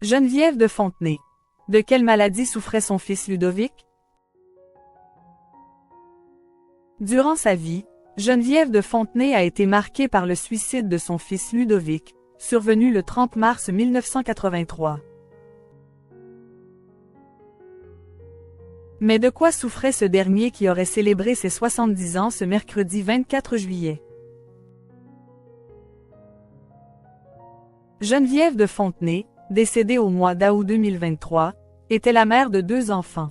Geneviève de Fontenay. De quelle maladie souffrait son fils Ludovic? Durant sa vie, Geneviève de Fontenay a été marquée par le suicide de son fils Ludovic, survenu le 30 mars 1983. Mais de quoi souffrait ce dernier qui aurait célébré ses 70 ans ce mercredi 24 juillet? Geneviève de Fontenay, décédée au mois d'août 2023, était la mère de 2 enfants.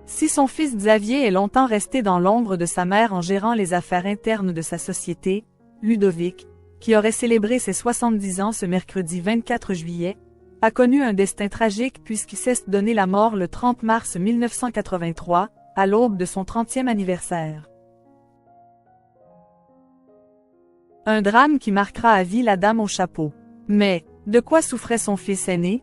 Si son fils Xavier est longtemps resté dans l'ombre de sa mère en gérant les affaires internes de sa société, Ludovic, qui aurait célébré ses 70 ans ce mercredi 24 juillet, a connu un destin tragique puisqu'il s'est donné la mort le 30 mars 1983, à l'aube de son 30e anniversaire. Un drame qui marquera à vie la dame au chapeau. Mais, de quoi souffrait son fils aîné?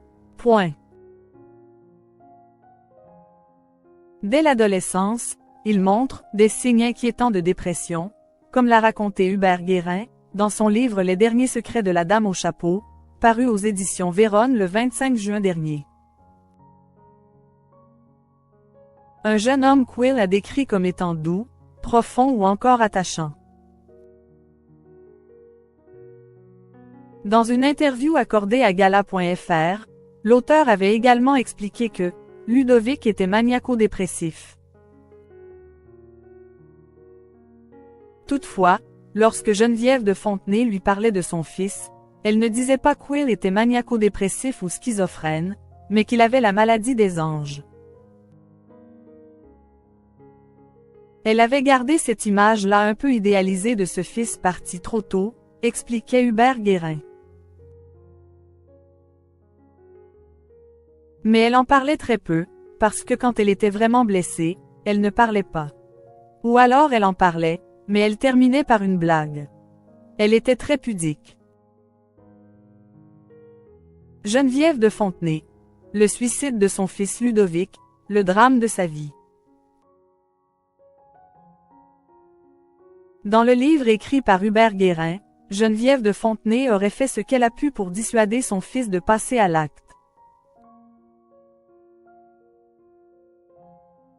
Dès l'adolescence, il montre des signes inquiétants de dépression, comme l'a raconté Hubert Guérin, dans son livre Les derniers secrets de la dame au chapeau, paru aux éditions Véronne le 25 juin dernier. Un jeune homme qu'Will a décrit comme étant doux, profond ou encore attachant. Dans une interview accordée à Gala.fr, l'auteur avait également expliqué que Ludovic était maniaco-dépressif. Toutefois, lorsque Geneviève de Fontenay lui parlait de son fils, elle ne disait pas qu'Will était maniaco-dépressif ou schizophrène, mais qu'il avait la maladie des anges. Elle avait gardé cette image-là un peu idéalisée de ce fils parti trop tôt, expliquait Hubert Guérin. Mais elle en parlait très peu, parce que quand elle était vraiment blessée, elle ne parlait pas. Ou alors elle en parlait, mais elle terminait par une blague. Elle était très pudique. Geneviève de Fontenay. Le suicide de son fils Ludovic, le drame de sa vie. Dans le livre écrit par Hubert Guérin, Geneviève de Fontenay aurait fait ce qu'elle a pu pour dissuader son fils de passer à l'acte.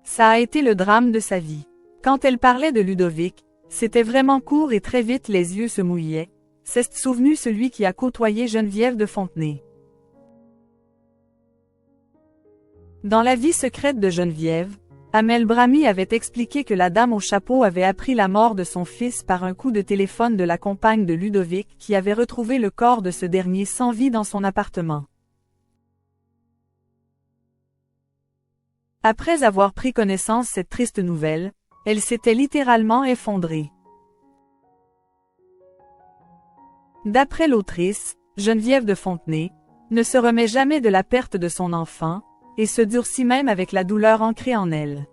Ça a été le drame de sa vie. Quand elle parlait de Ludovic, c'était vraiment court et très vite les yeux se mouillaient. C'est souvenu celui qui a côtoyé Geneviève de Fontenay. Dans la vie secrète de Geneviève, Amel Brahmi avait expliqué que la dame au chapeau avait appris la mort de son fils par un coup de téléphone de la compagne de Ludovic qui avait retrouvé le corps de ce dernier sans vie dans son appartement. Après avoir pris connaissance de cette triste nouvelle, elle s'était littéralement effondrée. D'après l'autrice, Geneviève de Fontenay ne se remet jamais de la perte de son enfant, et se durcit même avec la douleur ancrée en elle.